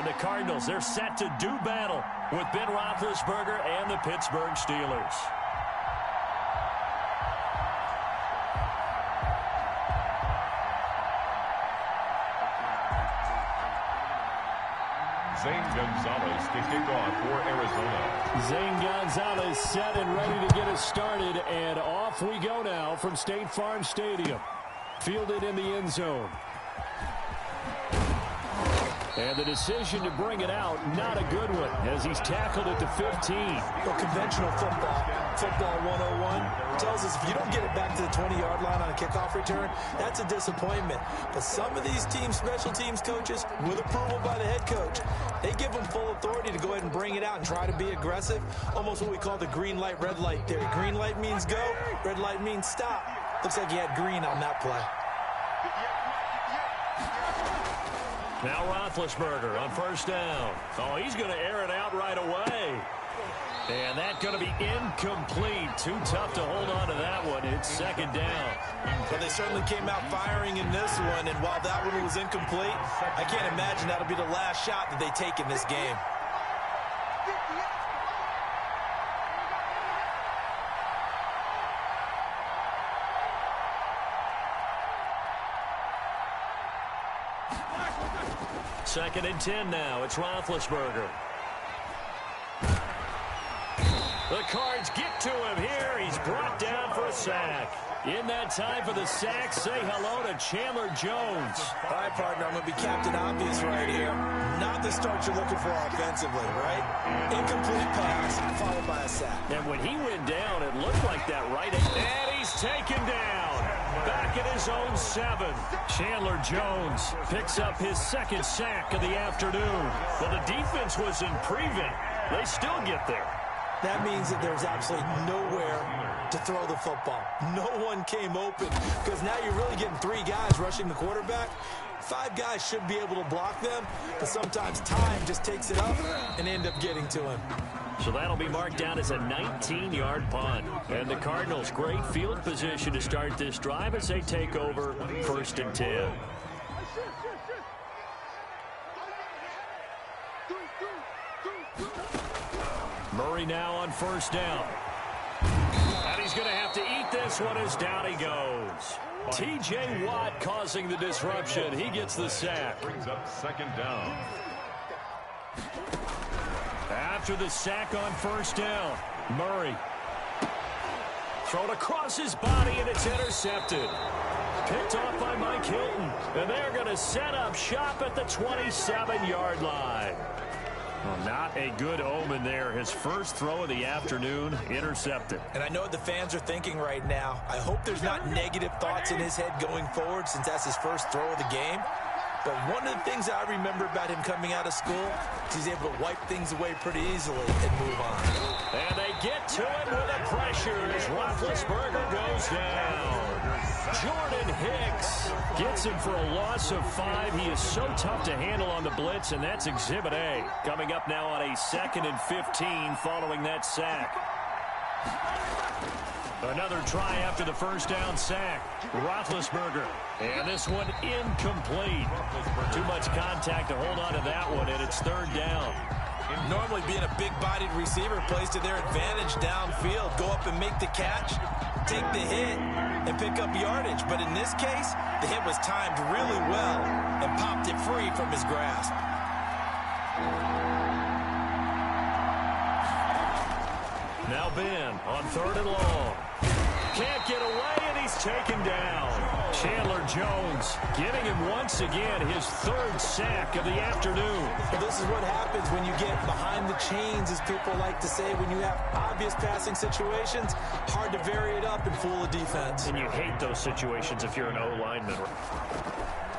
And the Cardinals, they're set to do battle with Ben Roethlisberger and the Pittsburgh Steelers. Zane Gonzalez to kick off for Arizona. Zane Gonzalez set and ready to get us started, and off we go now from State Farm Stadium. Fielded in the end zone. And the decision to bring it out, not a good one, as he's tackled at the 15. Well, conventional football 101, tells us if you don't get it back to the 20-yard line on a kickoff return, that's a disappointment. But some of these teams, special teams coaches, with approval by the head coach, they give them full authority to go ahead and bring it out and try to be aggressive, almost what we call the green light, red light theory. Green light means go, red light means stop. Looks like he had green on that play. Now Roethlisberger on first down. Oh, he's going to air it out right away. And that's going to be incomplete. Too tough to hold on to that one. It's second down. But they certainly came out firing in this one, and while that one was incomplete, I can't imagine that'll be the last shot that they take in this game. Second and 10 now. It's Roethlisberger. The Cards get to him here. He's brought down for a sack. In that time for the sack, say hello to Chandler Jones. All right, partner, I'm going to be Captain Obvious right here. Not the start you're looking for offensively, right? Incomplete pass, followed by a sack. And when he went down, it looked like that right. And he's taken down. Back at his own 7. Chandler Jones picks up his second sack of the afternoon. Well, the defense was in prevent. They still get there. That means that there's absolutely nowhere to throw the football. No one came open because now you're really getting 3 guys rushing the quarterback. 5 guys should be able to block them, but sometimes time just takes it up and end up getting to him. So that'll be marked down as a 19-yard punt. And the Cardinals, great field position to start this drive as they take over first and 10. Murray now on first down. And he's going to have to eat this one as down he goes. T.J. Watt causing the disruption. He gets the sack. Brings up second down. After the sack on first down, Murray. Thrown across his body, and it's intercepted. Picked off by Mike Hilton. And they're going to set up shop at the 27-yard line. Well, not a good omen there. His first throw of the afternoon, intercepted. And I know what the fans are thinking right now. I hope there's not negative thoughts in his head going forward since that's his first throw of the game. But one of the things I remember about him coming out of school is he's able to wipe things away pretty easily and move on. And they get to it with the pressure as Roethlisberger goes down. Jordan Hicks gets him for a loss of 5. He is so tough to handle on the blitz, and that's Exhibit A. Coming up now on a 2nd and 15 following that sack. Another try after the first down sack. Roethlisberger. And this one incomplete. Too much contact to hold on to that one, and it's third down. Normally being a big-bodied receiver plays to their advantage downfield. Go up and make the catch, take the hit, and pick up yardage. But in this case, the hit was timed really well and popped it free from his grasp. Now Ben on 3rd and long. Can't get away, and he's taken down. Chandler Jones getting him once again his 3rd sack of the afternoon. Well, this is what happens when you get behind the chains, as people like to say. When you have obvious passing situations, hard to vary it up and fool a defense. And you hate those situations if you're an O-lineman.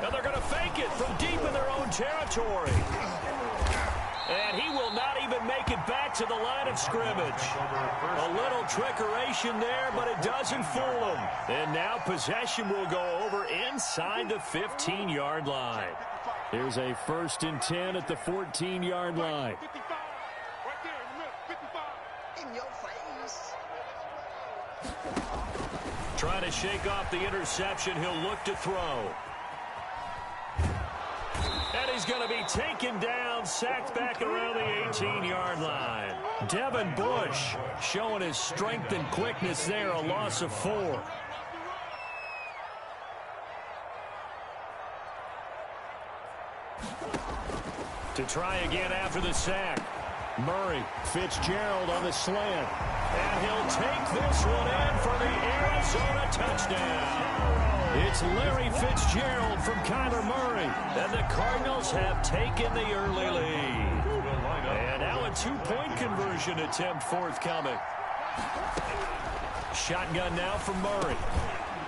Now they're going to fake it from deep in their own territory. And he will not even make it back to the line of scrimmage. A little trickeration there, but it doesn't fool him. And now possession will go over inside the 15-yard line. Here's a 1st and 10 at the 14-yard line. Trying to shake off the interception. He'll look to throw. And he's going to be taken down down, sacked back around the 18-yard line. Devin Bush showing his strength and quickness there, a loss of 4. To try again after the sack. Murray, Fitzgerald on the slant. And he'll take this one in for the Arizona touchdown. It's Larry Fitzgerald from Kyler Murray. And the Cardinals have taken the early lead. And now a 2-point conversion attempt forthcoming. Shotgun now from Murray.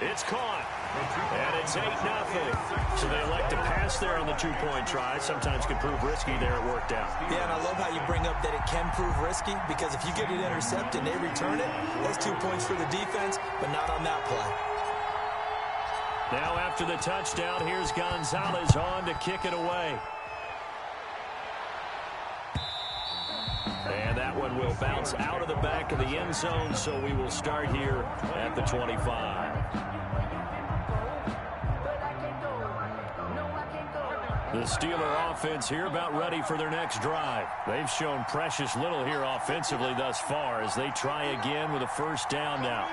It's caught. And it's 8-0. So they elect to pass there on the 2-point try. Sometimes could prove risky there. It worked out. Yeah, and I love how you bring up that it can prove risky, because if you get it intercepted and they return it, that's 2 points for the defense, but not on that play. Now after the touchdown, here's Gonzalez on to kick it away. And that one will bounce out of the back of the end zone, so we will start here at the 25. The Steeler offense here about ready for their next drive. They've shown precious little here offensively thus far as they try again with a first down now.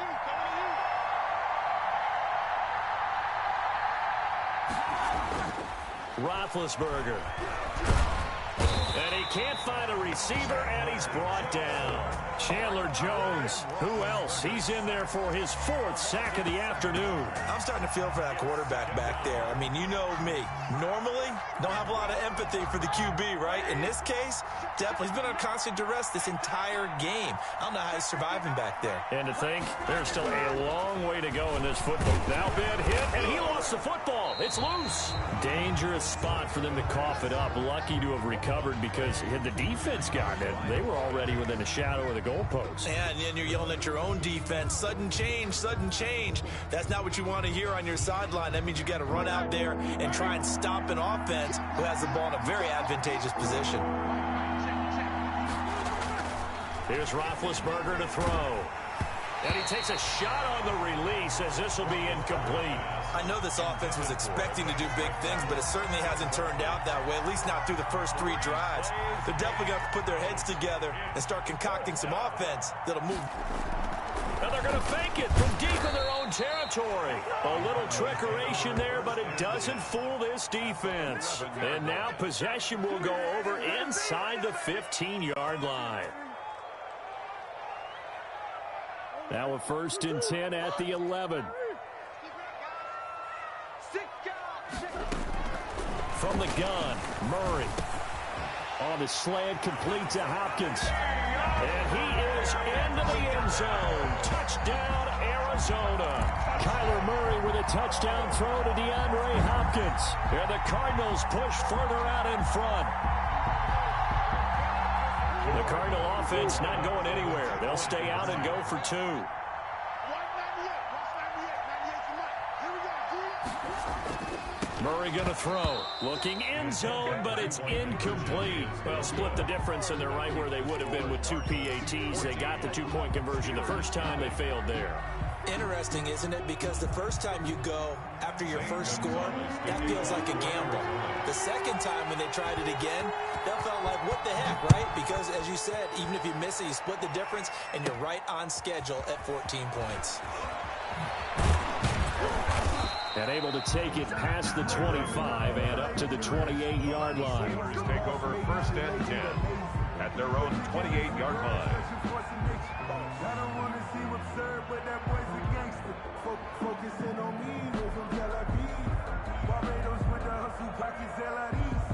Roethlisberger. And he can't find a receiver, and he's brought down. Chandler Jones. Who else? He's in there for his 4th sack of the afternoon. I'm starting to feel for that quarterback back there. I mean, you know me. Normally, don't have a lot of empathy for the QB, right? In this case, definitely he's been on constant duress this entire game. I don't know how he's surviving back there. And to think, there's still a long way to go in this football. Now been hit, and he lost the football. It's loose. Dangerous spot for them to cough it up. Lucky to have recovered, because had the defense gotten it, they were already within a shadow of the goalpost. Yeah, and then you're yelling at your own defense. Sudden change, sudden change. That's not what you want to hear on your sideline. That means you got to run out there and try and stop an offense who has the ball in a very advantageous position. Here's Roethlisberger to throw. And he takes a shot on the release, as this will be incomplete. I know this offense was expecting to do big things, but it certainly hasn't turned out that way, at least not through the first 3 drives. They're definitely going to put their heads together and start concocting some offense that'll move. And they're going to fake it from deep in their own territory. A little trickeration there, but it doesn't fool this defense. And now possession will go over inside the 15-yard line. Now a 1st and 10 at the 11. From the gun, Murray. On the slant, complete to Hopkins. And he is into the end zone. Touchdown, Arizona. Kyler Murray with a touchdown throw to DeAndre Hopkins. And the Cardinals push further out in front. The Cardinal offense not going anywhere. They'll stay out and go for 2. Murray going to throw. Looking end zone, but it's incomplete. Well, split the difference, and they're right where they would have been with 2 PATs. They got the 2-point conversion the first time. They failed there. Interesting, isn't it? Because the first time you go after your first score, that feels like a gamble. The second time when they tried it again, that felt like, what the heck, right? Because, as you said, even if you miss it, you split the difference, and you're right on schedule at 14 points. And able to take it past the 25 and up to the 28-yard line. Steelers take over 1st and 10 at their own 28-yard line. I don't want to seem absurd, but that boy's a gangster. Focusing on me, we're from Tel Aviv. Barbados with the hustle, pockets LREs.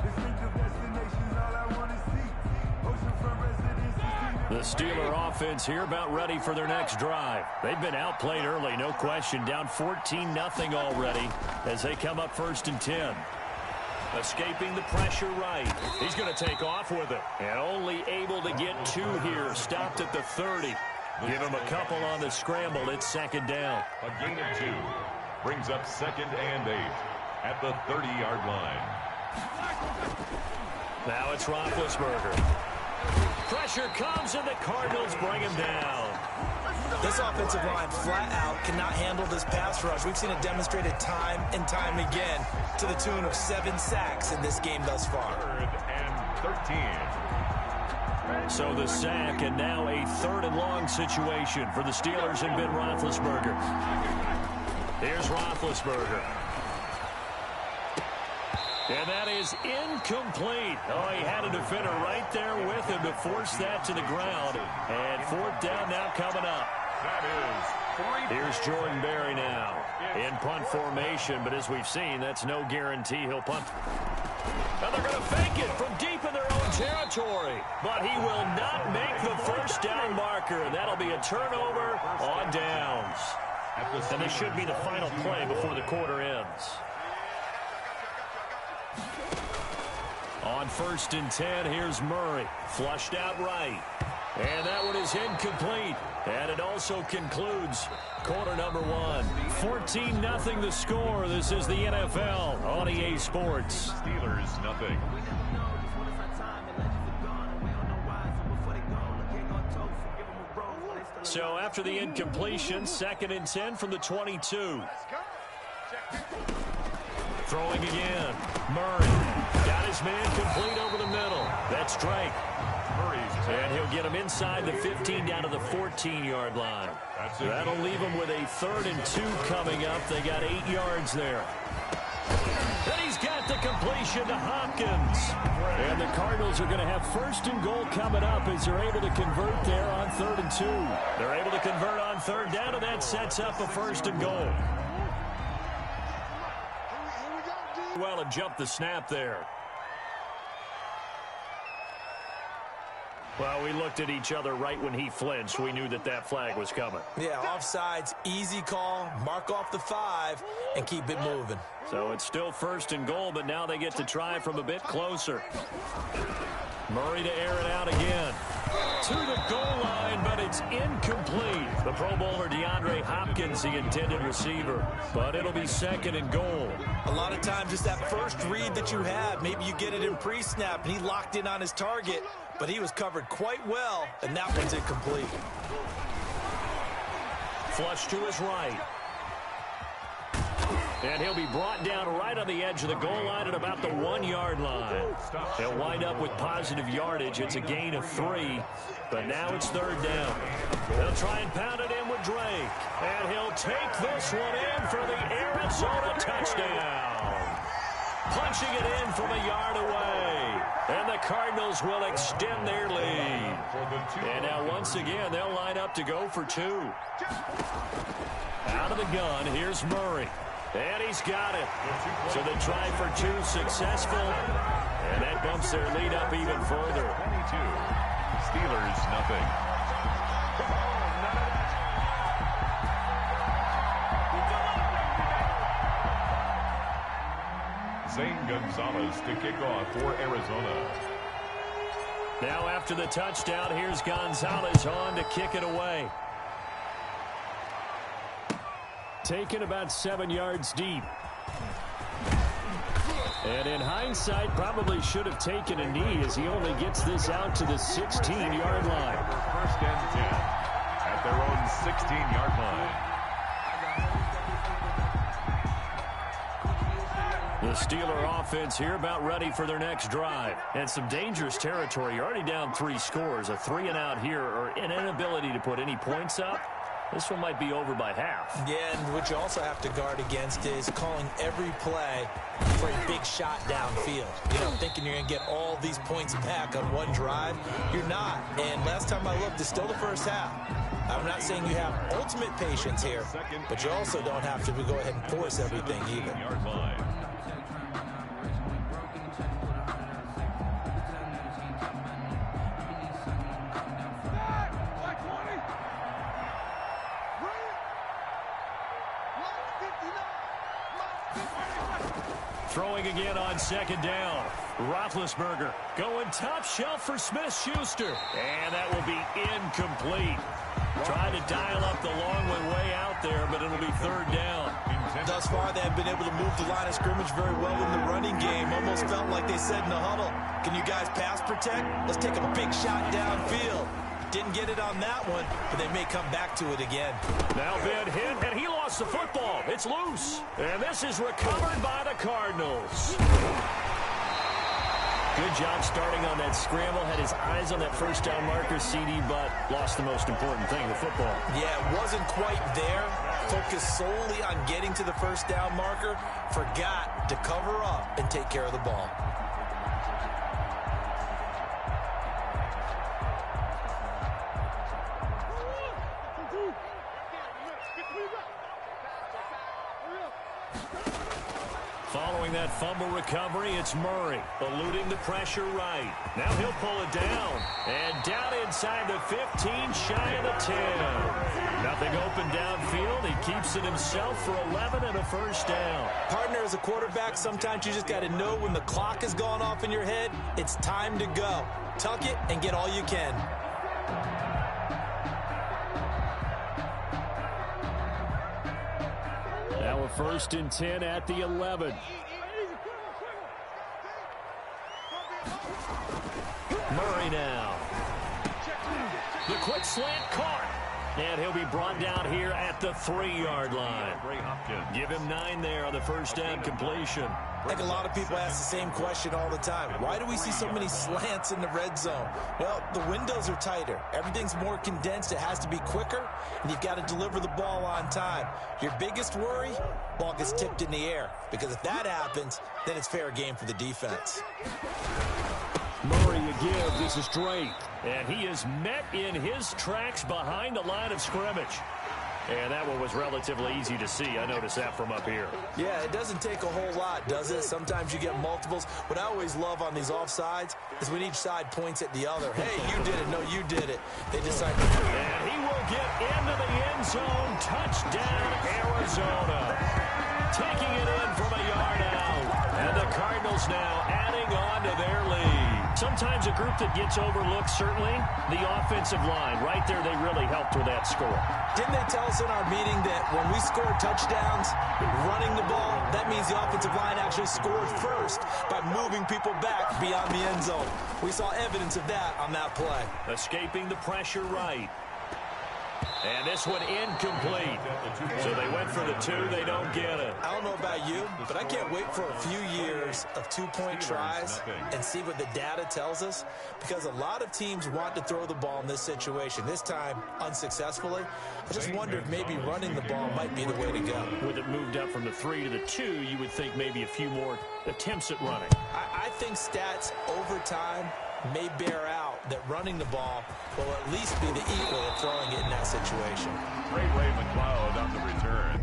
Distinctive destinations, all I want to see. Oceanfront residences. The Steeler offense here about ready for their next drive. They've been outplayed early, no question. Down 14-0 already as they come up 1st and 10. Escaping the pressure right. He's going to take off with it. And only able to get 2 here. Stopped at the 30. Give him a couple on the scramble. It's 2nd down. A gain of 2 brings up 2nd and 8 at the 30-yard line. Now it's Roethlisberger. Pressure comes, and the Cardinals bring him down. This offensive line flat out cannot handle this pass rush. We've seen it demonstrated time and time again to the tune of 7 sacks in this game thus far. 3rd and 13. So the sack, and now a 3rd and long situation for the Steelers and Ben Roethlisberger. Here's Roethlisberger. And that is incomplete. Oh, he had a defender right there with him to force that to the ground. And 4th down now coming up. That is 3. Here's Jordan Berry now in punt formation, but as we've seen, that's no guarantee he'll punt. Now they're going to fake it from deep in their own territory, but he will not make the 1st down marker, and that'll be a turnover on downs. And this should be the final play before the quarter ends. On 1st and 10, here's Murray. Flushed out right. And that one is incomplete. And it also concludes quarter number 1. 14-0 the score. This is the NFL on EA Sports. Steelers nothing. So after the incompletion, 2nd and 10 from the 22. Throwing again. Murray got his man complete over the middle. That's Drake. And he'll get him inside the 15 down to the 14-yard line. That'll leave him with a 3rd and 2 coming up. They got 8 yards there. And he's got the completion to Hopkins. And the Cardinals are going to have 1st and goal coming up as they're able to convert there on 3rd and 2. They're able to convert on 3rd down, and that sets up a 1st and goal. Well, and jump the snap there. Well, we looked at each other right when he flinched. We knew that that flag was coming. Yeah, offsides, easy call, mark off the 5, and keep it moving. So it's still 1st and goal, but now they get to try from a bit closer. Murray to air it out again. To the goal line, but it's incomplete. The Pro Bowler DeAndre Hopkins, the intended receiver. But it'll be 2nd and goal. A lot of times it's that first read that you have. Maybe you get it in pre-snap, and he locked in on his target. But he was covered quite well, and that one's incomplete. Flush to his right. And he'll be brought down right on the edge of the goal line at about the 1-yard line. He'll wind up with positive yardage. It's a gain of 3, but now it's 3rd down. They'll try and pound it in with Drake. And he'll take this one in for the Arizona touchdown. Punching it in from a yard away. And the Cardinals will extend their lead. And now once again, they'll line up to go for 2. Out of the gun, here's Murray. And he's got it. So the try for 2 successful. And that bumps their lead up even further. 22. Steelers nothing. Zane Gonzalez to kick off for Arizona. Now after the touchdown, here's Gonzalez on to kick it away. Taken about 7 yards deep. And in hindsight, probably should have taken a knee as he only gets this out to the 16-yard line. 1st and 10 at their own 16-yard line. The Steeler offense here about ready for their next drive. And some dangerous territory. You're already down 3 scores. A 3-and-out here or an inability to put any points up. This one might be over by half. Yeah, and what you also have to guard against is calling every play for a big shot downfield. You know, thinking you're going to get all these points back on one drive. You're not. And last time I looked, it's still the first half. I'm not saying you have ultimate patience here, but you also don't have to go ahead and force everything either. Throwing again on 2nd down. Roethlisberger going top shelf for Smith-Schuster. And that will be incomplete. Trying to dial up the long one way out there, but it'll be 3rd down. Thus far, they have been able to move the line of scrimmage very well in the running game. Almost felt like they said in the huddle, can you guys pass protect? Let's take a big shot downfield. Didn't get it on that one, but they may come back to it again. Now Ben hit, and he lost the football. It's loose. And this is recovered by the Cardinals. Good job starting on that scramble. Had his eyes on that first down marker, CD, but lost the most important thing, the football. Yeah, it wasn't quite there. Focused solely on getting to the first down marker. Forgot to cover up and take care of the ball. Following that fumble recovery, it's Murray, eluding the pressure right. Now he'll pull it down. And down inside the 15, shy of the 10. Nothing open downfield. He keeps it himself for 11 and a first down. Partner, as a quarterback, sometimes you just got to know when the clock has gone off in your head, it's time to go. Tuck it and get all you can. Now a 1st and 10 at the 11. Murray now. The quick slant caught. And he'll be brought down here at the 3-yard line. Give him 9 there on the first down completion. I think a lot of people ask the same question all the time. Why do we see so many slants in the red zone? Well, the windows are tighter. Everything's more condensed. It has to be quicker, and you've got to deliver the ball on time. Your biggest worry, ball gets tipped in the air, because if that happens, then it's fair game for the defense. Murray again. This is straight. And he is met in his tracks behind the line of scrimmage. And that one was relatively easy to see. I noticed that from up here. Yeah, it doesn't take a whole lot, does it? Sometimes you get multiples. What I always love on these offsides is when each side points at the other. Hey, you did it. No, you did it. They decide to... And he will get into the end zone. Touchdown, Arizona. Taking it in from a yard out. And the Cardinals now adding on to their lead. Sometimes a group that gets overlooked, certainly, the offensive line. Right there, they really helped with that score. Didn't they tell us in our meeting that when we score touchdowns running the ball, that means the offensive line actually scored first by moving people back beyond the end zone? We saw evidence of that on that play. Escaping the pressure right. And this one incomplete. So they went for the 2. They don't get it. I don't know about you, but I can't wait for a few years of 2-point tries and see what the data tells us, because a lot of teams want to throw the ball in this situation. This time, unsuccessfully. I just wonder if maybe running the ball might be the way to go. With it moved up from the 3 to the 2, you would think maybe a few more attempts at running. I think stats over time may bear out that running the ball will at least be the equal of throwing it in that situation. Ray McLeod on the return.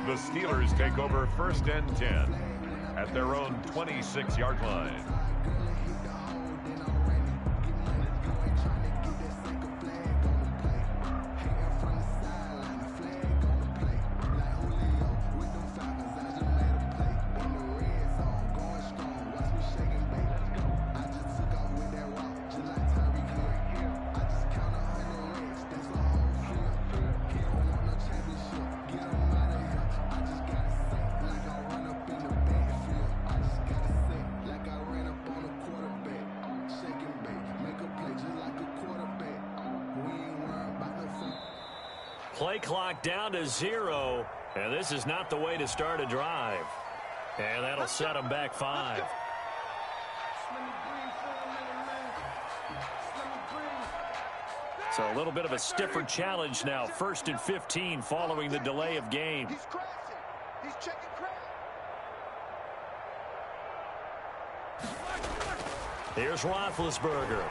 The Steelers take over 1st and 10 at their own 26-yard line. Play clock down to 0, and this is not the way to start a drive. And that'll set them back 5. So a little bit of a stiffer challenge now. 1st and 15 following the delay of game. He's crashing. He's checking crash. Here's Roethlisberger.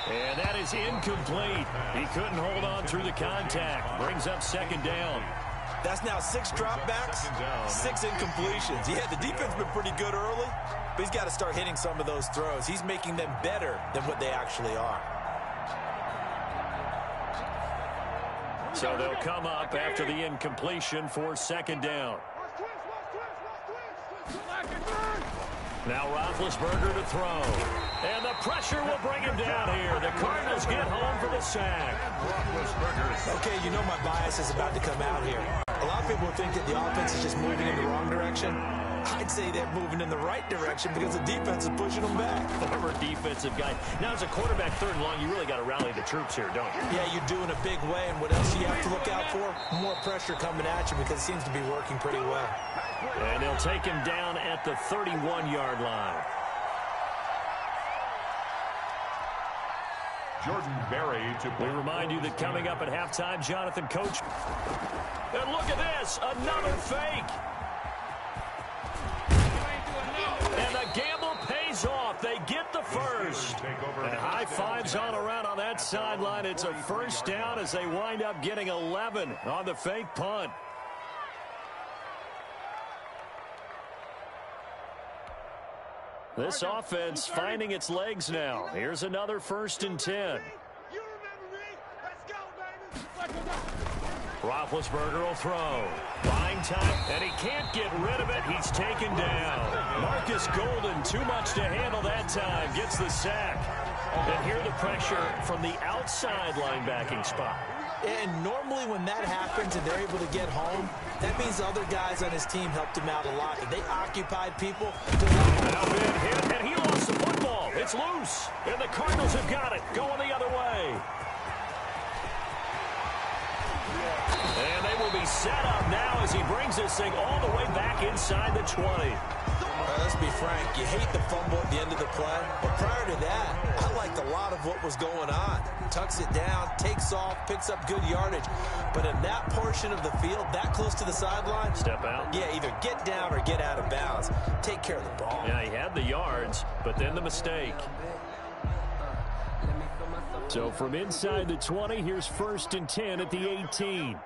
And that is incomplete. He couldn't hold on through the contact. Brings up second down. That's now 6 dropbacks, 6 incompletions. Yeah, the defense has been pretty good early, but he's got to start hitting some of those throws. He's making them better than what they actually are. So they'll come up after the incompletion for second down. Now Roethlisberger to throw. And the pressure will bring him down here. The Cardinals get home for the sack. Okay, you know my bias is about to come out here. A lot of people think that the offense is just moving in the wrong direction. I'd say they're moving in the right direction because the defense is pushing them back. Former defensive guy. Now, as a quarterback, third and long, you really got to rally the troops here, don't you? Yeah, you do in a big way. And what else do you have to look out for? More pressure coming at you because it seems to be working pretty well. And they'll take him down at the 31-yard line. Jordan Berry to... We remind you that coming up at halftime, Jonathan Coach. And look at this, another fake. And the gamble pays off. They get the first. And high fives all around on that sideline. It's a first down as they wind up getting 11 on the fake punt. This offense finding its legs now. Here's another 1st and 10. Roethlisberger will throw. Buying time, and he can't get rid of it. He's taken down. Marcus Golden, too much to handle that time. Gets the sack. And here the pressure from the outside linebacking spot. And normally when that happens and they're able to get home, that means other guys on his team helped him out a lot. And they occupied people. Now been hit, and he lost the football. It's loose. And the Cardinals have got it. Going the other way. And they will be set up now as he brings this thing all the way back inside the 20. Let's be frank, you hate the fumble at the end of the play, but prior to that, I liked a lot of what was going on. Tucks it down, takes off, picks up good yardage, but in that portion of the field, that close to the sideline, step out. Yeah, either get down or get out of bounds. Take care of the ball. Yeah, he had the yards, but then the mistake. So from inside the 20, here's 1st and 10 at the 18.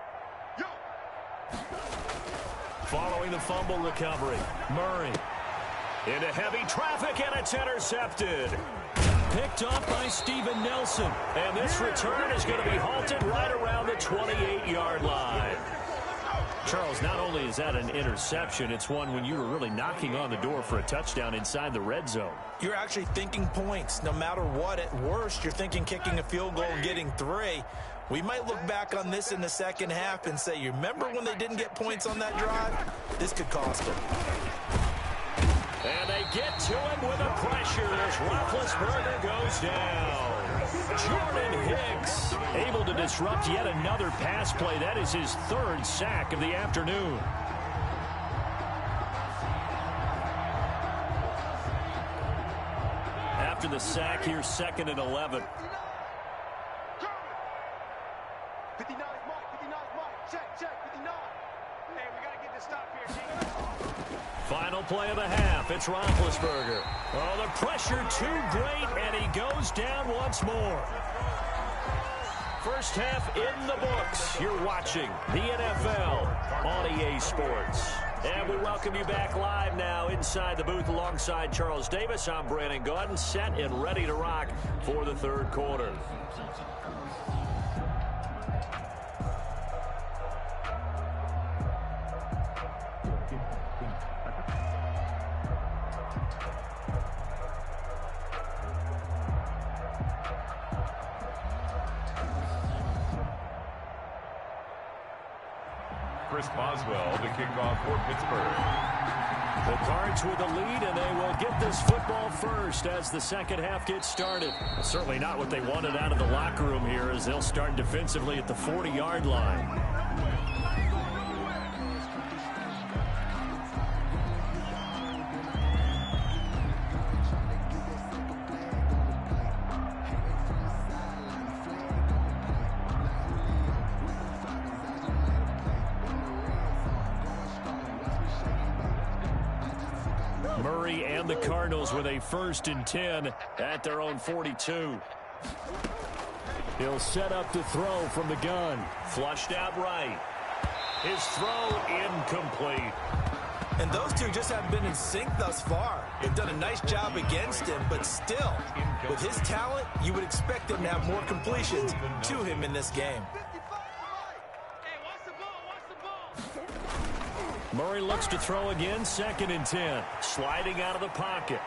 Following the fumble recovery, Murray. Into heavy traffic, and it's intercepted. Picked up by Steven Nelson. And this return is going to be halted right around the 28-yard line. Charles, not only is that an interception, it's one when you were really knocking on the door for a touchdown inside the red zone. You're actually thinking points. No matter what, at worst, you're thinking kicking a field goal and getting 3. We might look back on this in the second half and say, you remember when they didn't get points on that drive? This could cost them. And they get to him with a pressure as Roethlisberger goes down. Jordan Hicks able to disrupt yet another pass play. That is his 3rd sack of the afternoon. After the sack, here's 2nd and 11. 59, Mike, check, 59. Hey, we got to get this stop here, King. Final play of the half, it's Roethlisberger. Oh, the pressure too great, and he goes down once more. First half in the books. You're watching the NFL on EA Sports. And we welcome you back live now inside the booth alongside Charles Davis. I'm Brandon Gaudin, set and ready to rock for the 3rd quarter. Chris Boswell to kick off for Pittsburgh. The Cards with the lead, and they will get this football first as the second half gets started. Certainly not what they wanted out of the locker room here as they'll start defensively at the 40-yard line. Murray and the Cardinals with a 1st and 10 at their own 42. He'll set up to throw from the gun. Flushed out right. His throw incomplete. And those two just haven't been in sync thus far. They've done a nice job against him, but still, with his talent, you would expect him to have more completions to him in this game. Murray looks to throw again, 2nd and 10. Sliding out of the pocket.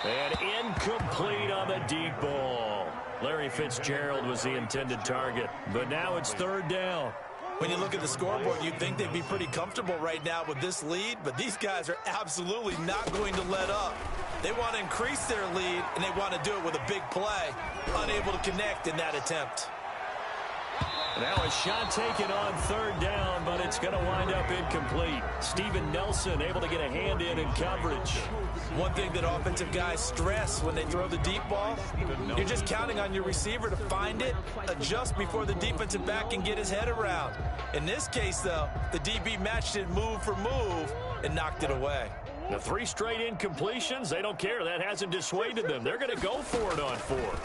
And incomplete on the deep ball. Larry Fitzgerald was the intended target, but now it's 3rd down. When you look at the scoreboard, you'd think they'd be pretty comfortable right now with this lead, but these guys are absolutely not going to let up. They want to increase their lead, and they want to do it with a big play. Unable to connect in that attempt. Now a shot taken on 3rd down, but it's going to wind up incomplete. Steven Nelson able to get a hand in coverage. One thing that offensive guys stress when they throw the deep ball, you're just counting on your receiver to find it, adjust before the defensive back can get his head around. In this case, though, the DB matched it move for move and knocked it away. The 3 straight incompletions, they don't care. That hasn't dissuaded them. They're going to go for it on 4th.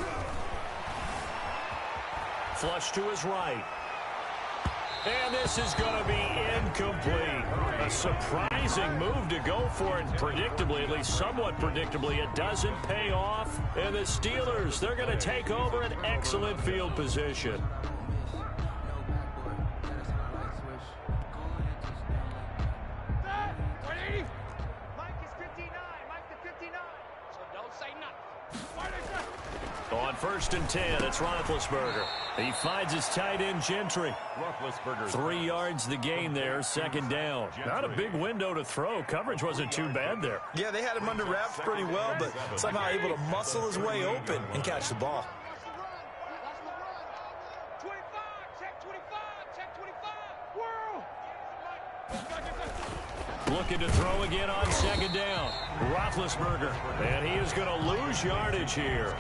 Flush to his right. And this is going to be incomplete. A surprising move to go for it. Predictably, at least somewhat predictably, it doesn't pay off. And the Steelers, they're going to take over an excellent field position. Mike is 59. Mike the 59. So don't say nothing. On 1st and 10, it's Roethlisberger. He finds his tight end, Gentry. 3 yards the gain there, 2nd down. Not a big window to throw. Coverage wasn't too bad there. Yeah, they had him under wraps pretty well, but somehow able to muscle his way open and catch the ball. 25. Check 25. Check 25. World. Looking to throw again on 2nd down. Roethlisberger. And he is going to lose yardage here.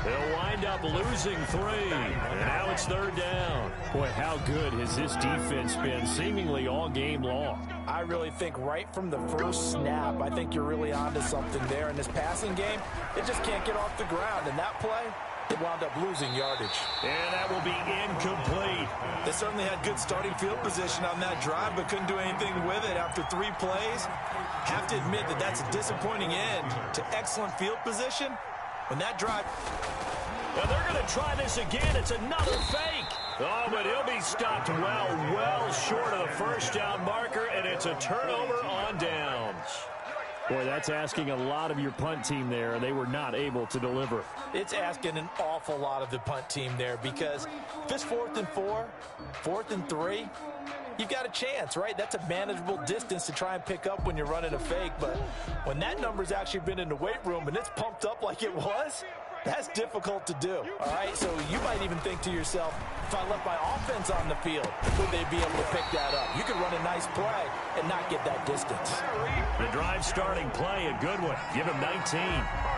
They'll wind up losing 3. And now it's 3rd down. Boy, how good has this defense been seemingly all game long? I really think right from the first snap, I think you're really onto something there. In this passing game, it just can't get off the ground. And that play, it wound up losing yardage. And that will be incomplete. They certainly had good starting field position on that drive, but couldn't do anything with it after 3 plays. Have to admit that that's a disappointing end to excellent field position. When that drive... And they're going to try this again. It's another fake. Oh, but he'll be stopped well short of the 1st down marker, and it's a turnover on downs. Boy, that's asking a lot of your punt team there, and they were not able to deliver. It's asking an awful lot of the punt team there because if it's 4th and 4, 4th and 3, you've got a chance, right? That's a manageable distance to try and pick up when you're running a fake. But when that number's actually been in the weight room and it's pumped up like it was, that's difficult to do, all right? So you might even think to yourself, if I left my offense on the field, would they be able to pick that up? You could run a nice play and not get that distance. The drive starting play, a good one. Give him 19.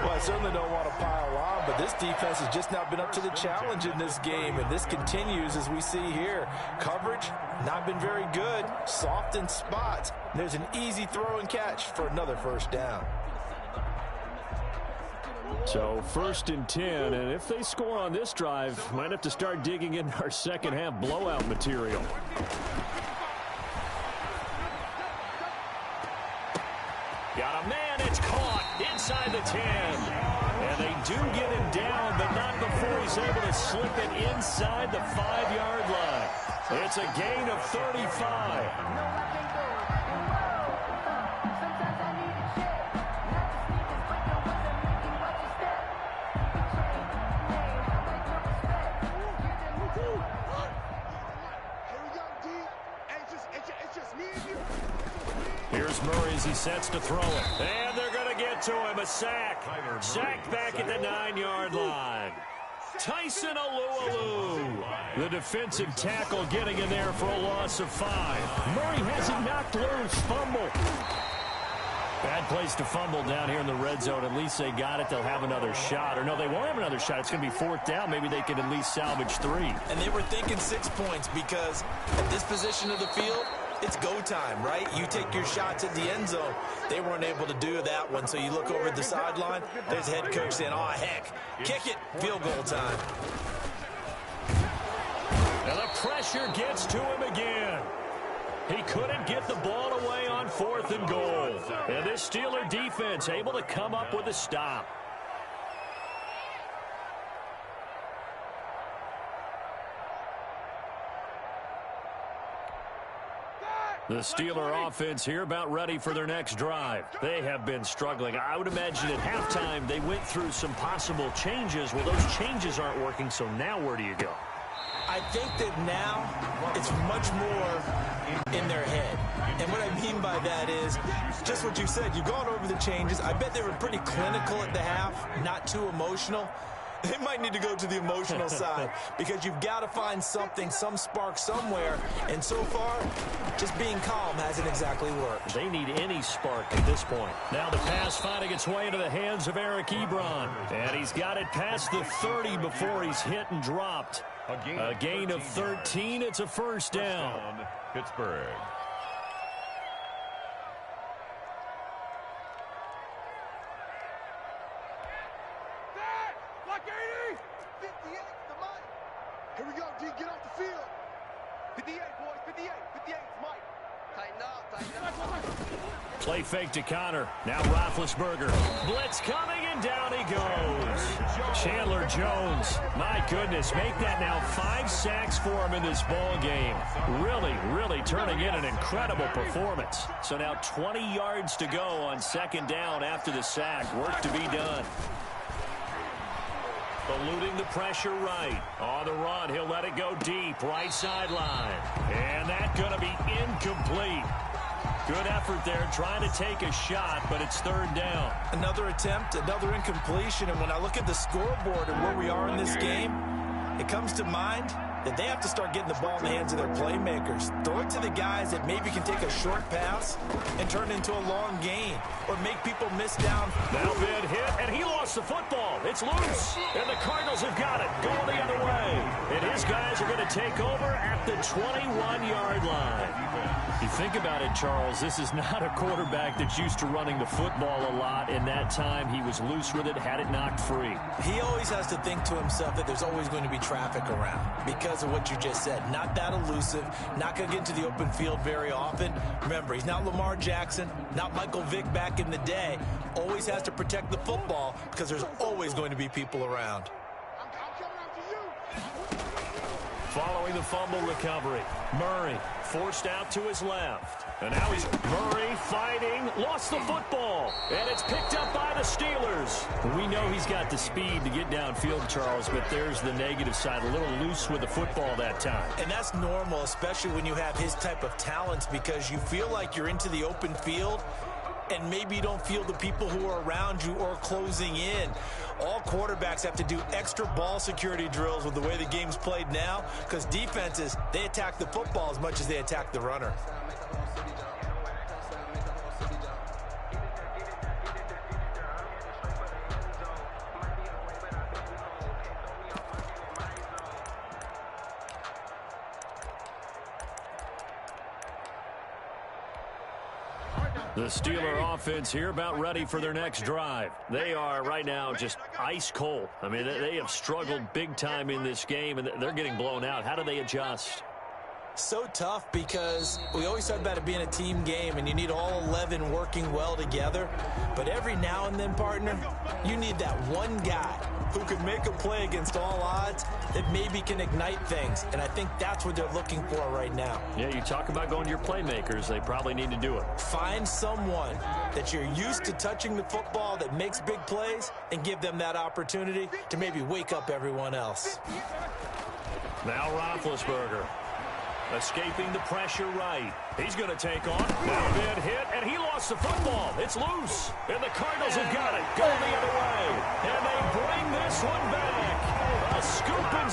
Well, I certainly don't want to pile on, but this defense has just not been up to the challenge in this game, and this continues as we see here. Coverage, not been very good, soft in spots. There's an easy throw and catch for another 1st down. So 1st and 10, and if they score on this drive, might have to start digging in our second half blowout material. Got a man, it's caught inside the 10. And they do get him down, but not before he's able to slip it inside the 5-yard line. It's a gain of 35. Here's Murray as he sets to throw it. And they're going to get to him. A sack. Sacked back at the 9-yard line. Tyson Alualu, the defensive tackle, getting in there for a loss of 5. Murray has it knocked loose. Fumble. Bad place to fumble down here in the red zone. At least they got it. They'll have another shot. Or no, they won't have another shot. It's going to be 4th down. Maybe they can at least salvage 3. And they were thinking 6 points because at this position of the field, It's go time, right? You take your shots at the end zone. They weren't able to do that one, so you look over at the sideline. There's the head coach saying, oh, heck, kick it, field goal time. And the pressure gets to him again. He couldn't get the ball away on 4th and goal. And this Steeler defense able to come up with a stop. The Steeler offense here about ready for their next drive. They have been struggling. I would imagine at halftime they went through some possible changes. Well, those changes aren't working, so now where do you go? I think that now it's much more in their head. And what I mean by that is just what you said. You've gone over the changes. I bet they were pretty clinical at the half, not too emotional. They might need to go to the emotional side because you've got to find something, some spark somewhere. And so far, just being calm hasn't exactly worked. They need any spark at this point. Now the pass finding its way into the hands of Eric Ebron. And he's got it past the 30 before he's hit and dropped. A gain of 13. It's a first down. Pittsburgh. Here we go, D, get off the field. 58, boys, 58, 58, Mike. Tighten up. Play fake to Connor. Now Roethlisberger. Blitz coming, and down he goes. Chandler Jones. My goodness, make that now 5 sacks for him in this ball game. Really turning in an incredible performance. So now 20 yards to go on 2nd down after the sack. Work to be done. Eluding the pressure right. On the run, he'll let it go deep. Right sideline. And that's going to be incomplete. Good effort there, trying to take a shot, but it's 3rd down. Another attempt, another incompletion. And when I look at the scoreboard and where we are in this game, it comes to mind that they have to start getting the ball in the hands of their playmakers. Throw it to the guys that maybe can take a short pass and turn it into a long gain or make people miss down. Now bid hit, and he lost the football. It's loose, and the Cardinals have got it. Going the other way. And his guys are going to take over at the 21-yard line. You think about it, Charles, this is not a quarterback that's used to running the football a lot. In that time, he was loose with it, had it knocked free. He always has to think to himself that there's always going to be traffic around because of what you just said. Not that elusive, not going to get into the open field very often. Remember, he's not Lamar Jackson, not Michael Vick back in the day. Always has to protect the football because there's always going to be people around. Following the fumble recovery, Murray forced out to his left. And now he's Murray fighting, lost the football, and it's picked up by the Steelers. We know he's got the speed to get downfield, Charles, but there's the negative side, a little loose with the football that time. And that's normal, especially when you have his type of talents, because you feel like you're into the open field and maybe you don't feel the people who are around you or closing in. All quarterbacks have to do extra ball security drills with the way the game's played now because defenses, they attack the football as much as they attack the runner. The Steeler offense here about ready for their next drive. They are right now just ice cold. I mean, they have struggled big time in this game, and they're getting blown out. How do they adjust? So tough because we always talk about it being a team game and you need all 11 working well together. But every now and then, partner, you need that one guy who can make a play against all odds that maybe can ignite things. And I think that's what they're looking for right now. Yeah, you talk about going to your playmakers. They probably need to do it. Find someone that you're used to touching the football that makes big plays and give them that opportunity to maybe wake up everyone else. Now Roethlisberger. Escaping the pressure right. He's going to take on. Now bid hit, and he lost the football. It's loose. And the Cardinals have got it. Going the other way. And they bring this one back. A scoop and